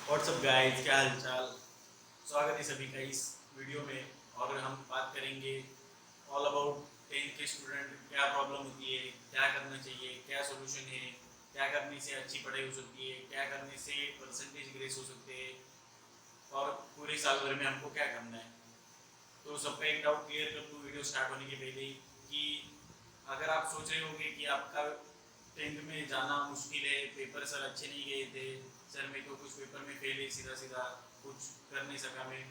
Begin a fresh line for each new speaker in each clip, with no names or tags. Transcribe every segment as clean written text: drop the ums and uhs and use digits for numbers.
WhatsApp guys, क्या हाल चाल। स्वागत है सभी का इस वीडियो में। और हम बात करेंगे ऑल अबाउट 10th के स्टूडेंट, क्या प्रॉब्लम होती है, क्या करना चाहिए, क्या सॉल्यूशन है, क्या करने से अच्छी पढ़ाई हो सकती है, क्या करने से परसेंटेज ग्रेस हो सकते हैं और पूरे साल भर में हमको क्या करना है। तो सबका एक डाउट क्लियर कर दूँ वीडियो स्टार्ट होने के पहले ही कि अगर आप सोच रहे होंगे कि आपका 10th में जाना मुश्किल है, पेपर सर अच्छे नहीं गए थे, सर मैं तो कुछ पेपर में फेल है, सीधा सीधा कुछ कर नहीं सका मैं,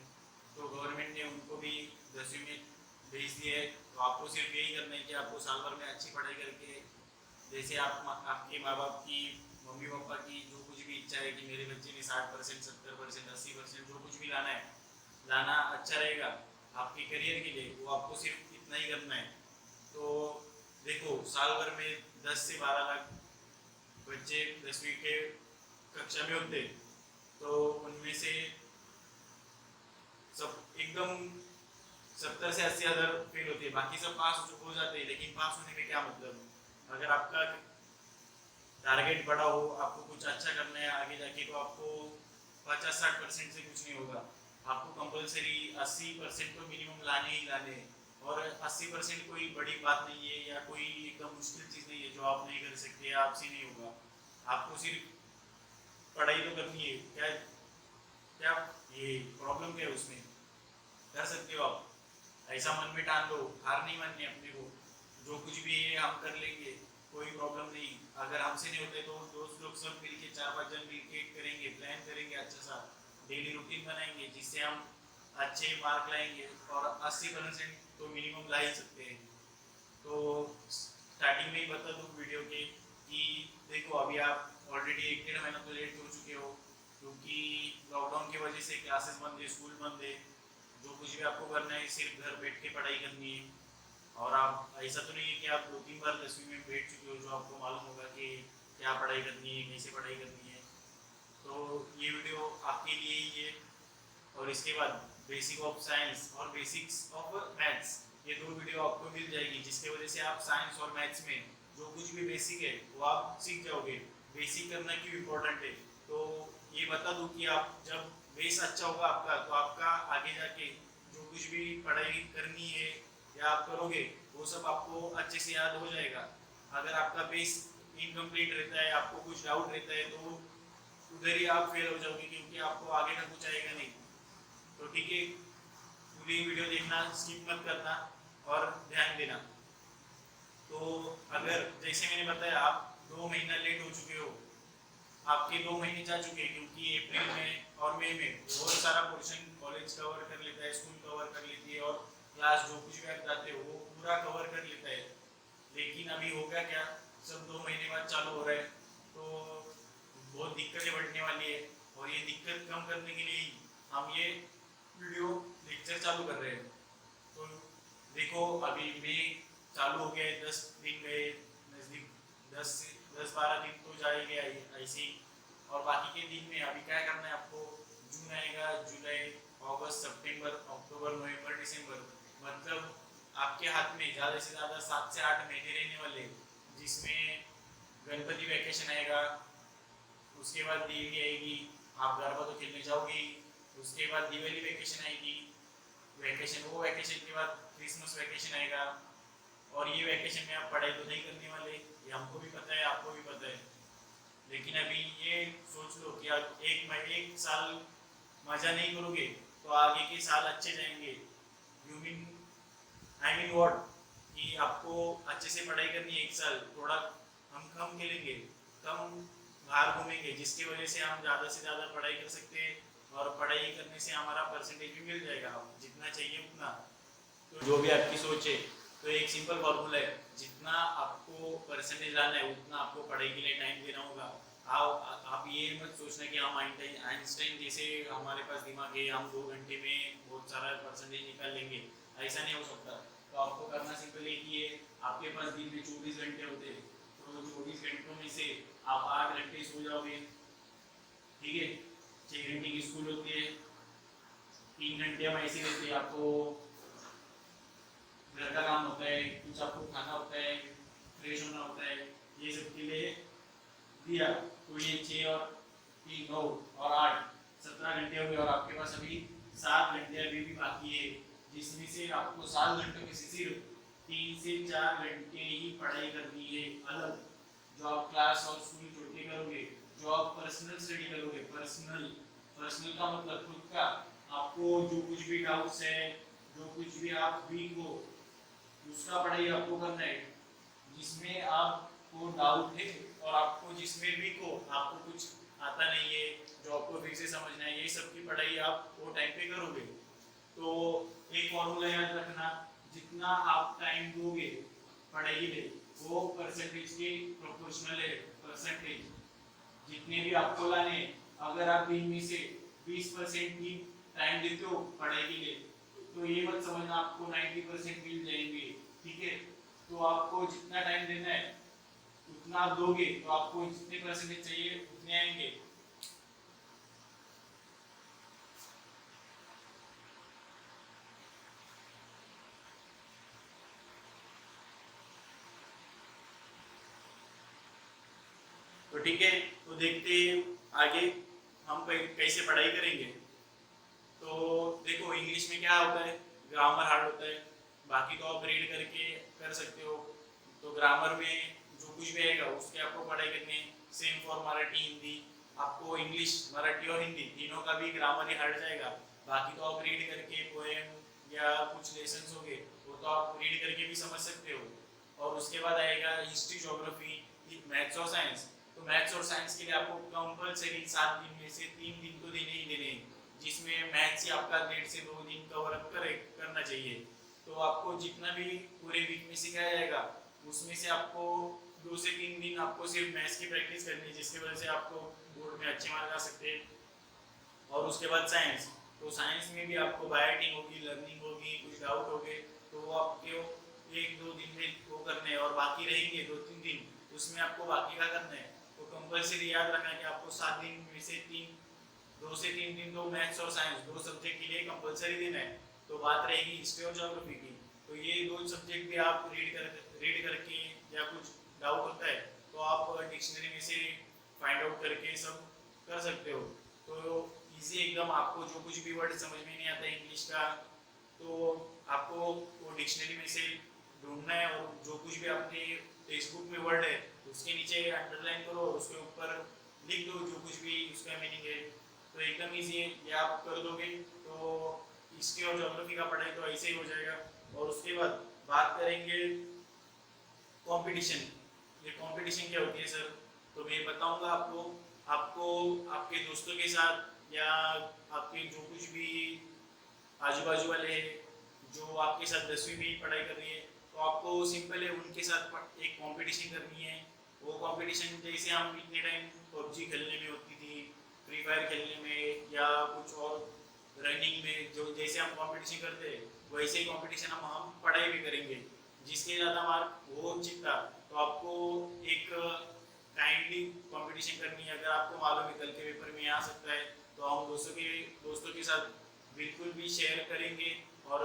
तो गवर्नमेंट ने उनको भी 10वीं में भेज दिया है। तो आपको सिर्फ यही करना है कि आपको साल भर में अच्छी पढ़ाई करके, जैसे आपके माँ बाप की, मम्मी पापा की जो कुछ भी इच्छा है कि मेरे बच्चे ने 60%, 70%, 80% जो कुछ भी लाना है, लाना अच्छा रहेगा आपके करियर के लिए, वो आपको सिर्फ इतना ही करना है। तो देखो, साल भर में 10 से 12 लाख बच्चे 10वीं के कक्षा में होते, तो उनमें से सब एकदम 70 से 80 हज़ार फेल होते हैं, बाकी सब पास हो जाते हैं। लेकिन पास होने में क्या मतलब, अगर आपका टारगेट बड़ा हो, आपको कुछ अच्छा करना है आगे जाके, तो आपको 50-60% से कुछ नहीं होगा। आपको कंपलसरी 80% तो मिनिमम लाने ही लाने हैं। और 80% कोई बड़ी बात नहीं है या कोई एकदम मुश्किल चीज़ नहीं है जो आप नहीं कर सकते या आपसे नहीं होगा। आपको सिर्फ पढ़ाई तो करनी है। क्या क्या ये प्रॉब्लम क्या है उसमें, कर सकते हो आप। ऐसा मन में ठान लो, हार नहीं माननी अपने को। जो कुछ भी है हम कर लेंगे, कोई प्रॉब्लम नहीं। अगर हमसे नहीं होते तो दोस्त लोग सब मिलके, 4-5 जन मिलके करेंगे, प्लान करेंगे अच्छा सा, डेली रूटीन बनाएंगे जिससे हम अच्छे मार्क लाएंगे और 80% तो मिनिमम ला ही सकते हैं। तो स्टार्टिंग में ही बता दूँ वीडियो के कि देखो, अभी आप ऑलरेडी 1-1.5 महीना तो लेट हो चुके हो, क्योंकि लॉकडाउन की वजह से क्लासेस बंद है, स्कूल बंद है। जो कुछ भी आपको करना है सिर्फ घर बैठ के पढ़ाई करनी है। और आप, ऐसा तो नहीं है कि आप 2-3 बार 10वीं में बैठ चुके हो जो आपको मालूम होगा कि क्या पढ़ाई करनी है, कैसे पढ़ाई करनी है। तो ये वीडियो आपके लिए ही है। और इसके बाद बेसिक ऑफ साइंस और बेसिक्स ऑफ मैथ्स, ये दो वीडियो आपको मिल जाएगी, जिसके वजह से आप साइंस और मैथ्स में जो कुछ भी बेसिक है वो आप सीख जाओगे। बेसिक करना क्यों इम्पोर्टेंट है, तो ये बता दूं कि आप जब बेस अच्छा होगा आपका, तो आपका आगे जाके जो कुछ भी पढ़ाई करनी है या आप करोगे, वो सब आपको अच्छे से याद हो जाएगा। अगर आपका बेस इनकम्प्लीट रहता है, आपको कुछ डाउट रहता है, तो उधर ही आप फेल हो जाओगे, क्योंकि आपको आगे का कुछ आएगा नहीं। तो ठीक है, पूरी वीडियो देखना, स्किप मत करना और ध्यान देना। तो अगर जैसे मैंने बताया, आप 2 महीना लेट हो चुके हो, आपके 2 महीने जा चुके हैं, क्योंकि अप्रैल में और मई में बहुत सारा पोर्शन कॉलेज कवर कर लेता है, स्कूल कवर कर लेती है, और क्लास जो कुछ भी आप जाते हो वो पूरा कवर कर लेता है। लेकिन अभी होगा क्या, सब 2 महीने बाद चालू हो रहा है, तो बहुत दिक्कतें बढ़ने वाली है। और ये दिक्कत कम करने के लिए ही हम ये वीडियो लेक्चर चालू कर रहे हैं। तो देखो, अभी मई चालू हो गया है, 10 दिन गए नज़दीक, 10 से 12 दिन तो जाएंगे ऐसे ही। और बाकी के दिन में अभी क्या करना है आपको, जून आएगा, जुलाई, अगस्त, सितंबर, अक्टूबर, नवंबर, दिसंबर, मतलब आपके हाथ में ज़्यादा से ज़्यादा 7 से 8 महीने रहने वाले, जिसमें गणपति वैकेशन आएगा, उसके बाद दिवाली आएगी, आप गरबा तो खेलने जाओगे, उसके बाद दिवाली वैकेशन आएगी, वैकेशन, वो वैकेशन के बाद क्रिसमस वैकेशन आएगा। और ये वैकेशन में आप पढ़ाई तो नहीं करने वाले, ये हमको भी पता है, आपको भी पता है। लेकिन अभी ये सोच लो कि आप एक साल मज़ा नहीं करोगे तो आगे के साल अच्छे जाएंगे। You mean, I mean what, कि आपको अच्छे से पढ़ाई करनी है। एक साल थोड़ा हम कम खेलेंगे, कम बाहर घूमेंगे, जिसकी वजह से हम ज़्यादा से ज़्यादा पढ़ाई कर सकते हैं। और पढ़ाई करने से हमारा परसेंटेज भी मिल जाएगा, जितना चाहिए उतना। तो जो भी आपकी सोच है, तो एक सिंपल फॉर्मूला है, जितना आपको परसेंटेज लाना है उतना आपको पढ़ाई के लिए टाइम देना होगा। आप ये मत सोचना कि हम आइंस्टाइन जैसे हमारे पास दिमाग है, हम 2 घंटे में बहुत सारा परसेंटेज निकाल लेंगे, ऐसा नहीं हो सकता। तो आपको करना सिंपल है कि ये, आपके पास दिन में 24 घंटे होते हैं, तो 24 घंटों में से आप 8 घंटे सो जाओगे, ठीक है। 6 घंटे की स्कूल होती है, 3 घंटे हम ऐसे रहते हैं, आपको घर का काम होता है, कुछ आपको खाना होता है, फ्रेश होना होता है, ये सब के लिए दिया। तो ये 6 और 3 9 और 8, से आपको 7 घंटों में से सिर्फ 3 से 4 घंटे ही पढ़ाई करनी है अलग, जो आप क्लास और स्कूल छोड़ के करोगे, जो आप पर्सनल स्टडी करोगे, पर्सनल पर्सनल का मतलब खुद का, आपको जो कुछ भी डाउट्स है, जो कुछ भी आप वीक हो, उसका पढ़ाई आपको करना है। जिसमें आपको डाउट है और आपको जिसमें वीक हो, आपको कुछ आता नहीं है, जो आपको फिर से समझना है, ये सब की पढ़ाई आप वो टाइम पे करोगे। तो एक फॉर्मूला याद रखना, जितना आप टाइम दोगे पढ़ाई में वो परसेंटेज के प्रोपोर्शनल है। परसेंटेज जितने भी आपको लाने, अगर आप दिन में से 20% ही टाइम देते हो पढ़ाई के लिए, तो ये मत समझना आपको 90% मिल जाएंगे, ठीक है। तो आपको जितना टाइम देना है उतना आप दोगे, तो आपको जितने परसेंटेज चाहिए उतने आएंगे। तो ठीक है, तो देखते हैं आगे हम कैसे पढ़ाई करेंगे। तो देखो इंग्लिश में क्या होता है, ग्रामर हार्ड होता है, बाकी तो आप रीड करके कर सकते हो। तो ग्रामर में जो कुछ भी आएगा उसके आपको पढ़ाई करनी है। सेम फॉर मराठी हिंदी, आपको इंग्लिश मराठी और हिंदी तीनों का भी ग्रामर ही हार्ड जाएगा। बाकी तो आप रीड करके पोएम या कुछ लेसन्स हो गए वो तो आप रीड करके भी समझ सकते हो। और उसके बाद आएगा हिस्ट्री, ज्योग्राफी, मैथ्स और साइंस। तो मैथ्स और साइंस के लिए आपको कंपलसरी 7 दिन में से 3 दिन तो देने ही देने हैं, जिसमें मैथ्स ही आपका 1.5 से 2 दिन कवर अप करना चाहिए। तो आपको जितना भी पूरे वीक में सिखाया जाएगा उसमें से आपको 2 से 3 दिन आपको सिर्फ मैथ्स की प्रैक्टिस करनी है, जिसकी वजह से आपको बोर्ड में अच्छे मार्क आ सकते हैं। और उसके बाद साइंस, तो साइंस में भी आपको बायोटिंग होगी, लर्निंग होगी, कुछ डाउट हो गए तो वो आपके 1-2 दिन में वो करने हैं, और बाकी रहेंगे 2-3 दिन उसमें आपको बाकी का करना है। तो कंपलसरी याद रखना कि आपको 7 दिन में से 2 से 3 दिन तो मैथ्स और साइंस 2 सब्जेक्ट के लिए कंपलसरी देना है। तो बात रहेगी हिस्ट्री और ज्योग्राफी की, तो ये 2 सब्जेक्ट भी आप रीड करके या कुछ डाउट होता है तो आप डिक्शनरी में से फाइंड आउट करके सब कर सकते हो। तो इजी एकदम, आपको जो कुछ भी वर्ड समझ में नहीं आता इंग्लिश का तो आपको वो डिक्शनरी में से ढूंढना है, और जो कुछ भी आपने टेक्स्ट बुक में वर्ड है उसके नीचे अंडरलाइन करो, उसके ऊपर लिख दो जो कुछ भी उसका मीनिंग है। तो एकदम इजी है, ये आप कर दोगे तो हिस्ट्री और ज्योग्राफी का पढ़ाई तो ऐसे ही हो जाएगा। और उसके बाद बात करेंगे कंपटीशन। ये कंपटीशन क्या होती है सर, तो मैं बताऊंगा आपको। आपको आपके दोस्तों के साथ या आपके जो कुछ भी आजू बाजू वाले हैं जो आपके साथ 10वीं में पढ़ाई कर रही है, तो आपको सिंपल है उनके साथ एक कंपटीशन करनी है। वो कंपटीशन जैसे हम इतने टाइम पबजी खेलने में होती थी, फ्री फायर खेलने में या कुछ और रनिंग में, जो जैसे हम कंपटीशन करते हैं वैसे ही कंपटीशन हम पढ़ाई भी करेंगे। जिसके ज़्यादा मार्क वो जीता, तो आपको एक काइंडली कंपटीशन करनी है। अगर आपको मालूम है कल के पेपर में आ सकता है तो हम दोस्तों के साथ बिल्कुल भी शेयर करेंगे और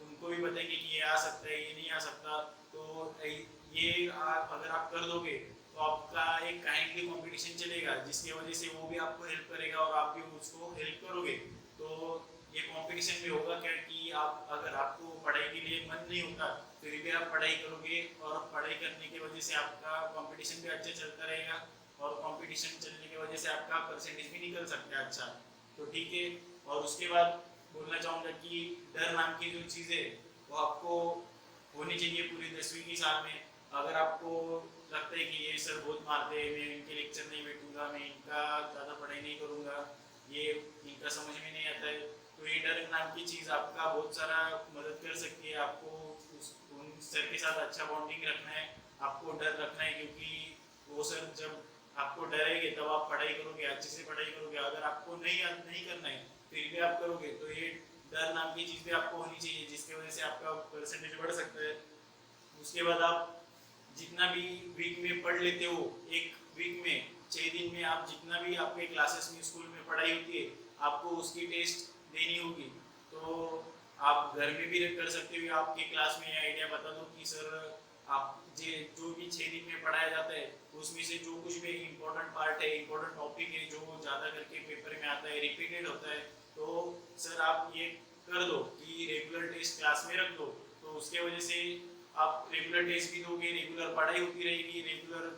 उनको भी बताएंगे कि ये आ सकता है, ये नहीं आ सकता। तो ये अगर आप कर दोगे तो आपका एक काइंडली कंपटीशन चलेगा, जिसकी वजह से वो भी आपको हेल्प करेगा और आप भी उसको हेल्प करोगे। तो ये कंपटीशन में होगा क्या कि आप अगर आपको पढ़ाई के लिए मन नहीं होता फिर भी आप पढ़ाई करोगे, और पढ़ाई करने की वजह से आपका कंपटीशन भी अच्छा चलता रहेगा, और कंपटीशन चलने की वजह से आपका परसेंटेज भी निकल सकता है अच्छा। तो ठीक है। और उसके बाद बोलना चाहूँगा कि डर नाम की जो चीज़ है वो आपको होनी चाहिए पूरी 10वीं की साल में। अगर आपको लगता है कि ये सर बहुत मारते हैं, मैं इनके लेक्चर नहीं बैठूंगा, मैं इनका ज़्यादा पढ़ाई नहीं करूँगा, ये इनका समझ में नहीं आता है, तो ये डर नाम की चीज़ आपका बहुत सारा मदद कर सकती है। आपको उन सर के साथ अच्छा बॉन्डिंग रखना है, आपको डर रखना है, क्योंकि वो सर जब आपको डरेंगे तब आप पढ़ाई करोगे, अच्छे से पढ़ाई करोगे। अगर आपको नहीं करना है फिर भी आप करोगे, तो ये डर नाम की चीज़ भी आपको होनी चाहिए, जिसकी वजह से आपका परसेंटेज बढ़ सकता है। उसके बाद आप जितना भी वीक में पढ़ लेते हो, एक वीक में 6 दिन में आप जितना भी आपके क्लासेस में स्कूल में पढ़ाई होती है आपको उसकी टेस्ट देनी होगी। तो आप घर में भी कर सकते हो, आपके क्लास में आइडिया बता दो कि सर आप जो भी 6 दिन में पढ़ाया जाता है उसमें से जो कुछ भी इम्पोर्टेंट पार्ट है, इम्पोर्टेंट टॉपिक है जो ज़्यादा करके पेपर में आता है, रिपीटेड होता है, तो सर आप ये कर दो कि रेगुलर टेस्ट क्लास में रख दो, तो उसके वजह से आप रेगुलर टेस्ट भी दोगे, रेगुलर पढ़ाई होती रहेगी, रेगुलर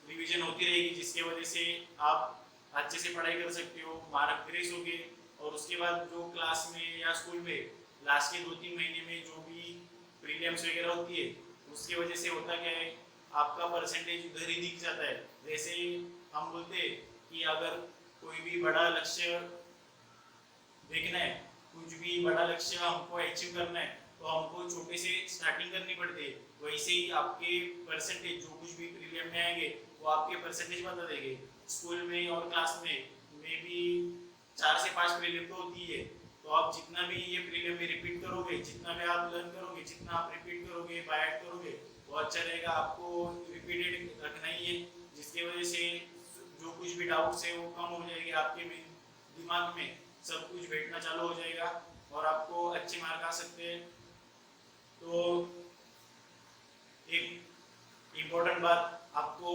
रिवीजन होती रहेगी, जिसके वजह से आप अच्छे से पढ़ाई कर सकते हो, मार्क इंक्रीज होंगे। और उसके बाद जो क्लास में या स्कूल में लास्ट के 2-3 महीने में जो भी प्रीलिम्स वगैरह होती है, उसकी वजह से होता क्या है, आपका परसेंटेज उधर ही दिख जाता है। जैसे हम बोलते हैं कि अगर कोई भी बड़ा लक्ष्य देखना है, कुछ भी बड़ा लक्ष्य हमको अचीव करना है, तो हमको छोटे से स्टार्टिंग करनी पड़ती है। वैसे ही आपके परसेंटेज जो कुछ भी प्रीलियम में आएंगे वो आपके परसेंटेज बता देंगे। स्कूल में और क्लास में भी 4 से 5 प्रीलियम तो होती है, तो आप जितना भी ये प्रीलियम में रिपीट करोगे, जितना भी आप लर्न करोगे, जितना आप रिपीट करोगे, बाय करोगे, वो अच्छा रहेगा। आपको रिपीटेड रखना ही है, जिसकी वजह से जो कुछ भी डाउट्स है वो कम हो जाएगी, आपके दिमाग में सब कुछ बैठना चालू हो जाएगा और आपको अच्छे मार्क आ सकते हैं। तो एक इम्पोर्टेंट बात, आपको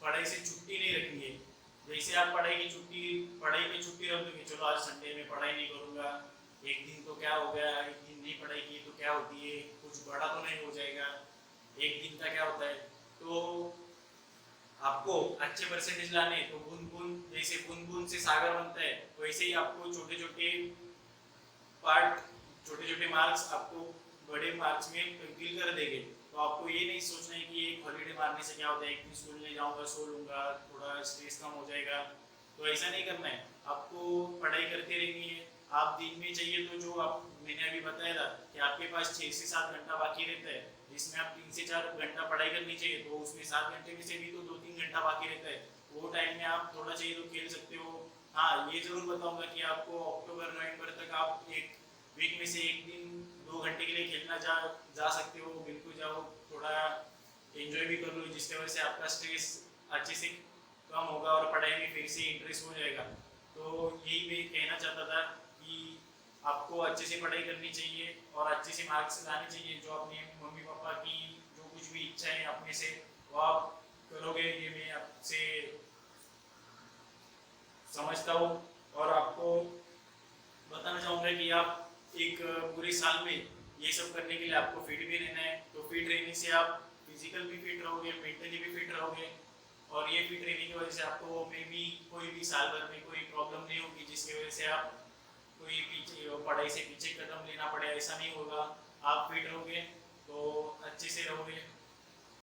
पढ़ाई से छुट्टी नहीं रखनी है। जैसे आप पढ़ाई की छुट्टी रख दोगे, चलो आज संडे में पढ़ाई नहीं करूँगा, एक दिन तो क्या हो गया, एक दिन नहीं पढ़ाई की तो क्या होती है, कुछ बड़ा तो नहीं हो जाएगा, एक दिन का क्या होता है। तो आपको अच्छे परसेंटेज लाने, तो बूंद बूंद जैसे बूंद बूंद से सागर बनता है, वैसे ही आपको छोटे छोटे पार्ट, छोटे छोटे मार्क्स आपको बड़े मार्क्स में तब्दील कर देंगे। तो आपको ये नहीं सोचना है कि एक हॉलीडे मारने से क्या होता है, एक दिन स्कूल नहीं जाऊंगा, सो लूंगा, थोड़ा स्ट्रेस कम हो जाएगा, तो ऐसा नहीं करना है। आपको पढ़ाई करते रहनी है। आप दिन में चाहिए तो जो आप मैंने अभी बताया था कि आपके पास 6 से 7 घंटा बाकी रहता है, जिसमें आप 3 से 4 घंटा पढ़ाई करनी चाहिए, तो उसमें 7 घंटे में से भी तो 2-3 घंटा बाकी रहता है। वो टाइम में आप थोड़ा चाहिए तो खेल सकते हो। हाँ, ये जरूर बताऊंगा कि आपको अक्टूबर नवंबर तक आप एक वीक में से एक दिन 2 घंटे के लिए खेलना जा सकते हो, बिल्कुल जाओ, थोड़ा एंजॉय भी कर लो, जिसकी वजह से आपका स्ट्रेस अच्छे से कम होगा और पढ़ाई में फिर से इंटरेस्ट हो जाएगा। तो यही मैं कहना चाहता था कि आपको अच्छे से पढ़ाई करनी चाहिए और अच्छे से मार्क्स लाने चाहिए। जो अपने मम्मी पापा की जो कुछ भी इच्छाएं अपने से वो आप करोगे, ये मैं आपसे समझता हूँ। और आपको बताना चाहूँगा कि आप एक पूरे साल में ये सब करने के लिए आपको फिट भी रहना है। तो फिट रहने से आप फिजिकल भी फिट रहोगे, मेंटली भी फिट रहोगे, और ये फिट रहने की वजह से आपको मे भी कोई भी साल भर में कोई प्रॉब्लम नहीं होगी, जिसकी वजह से आप कोई पीछे पढ़ाई से पीछे कदम लेना पड़े, ऐसा नहीं होगा। आप फिट रहोगे तो अच्छे से रहोगे।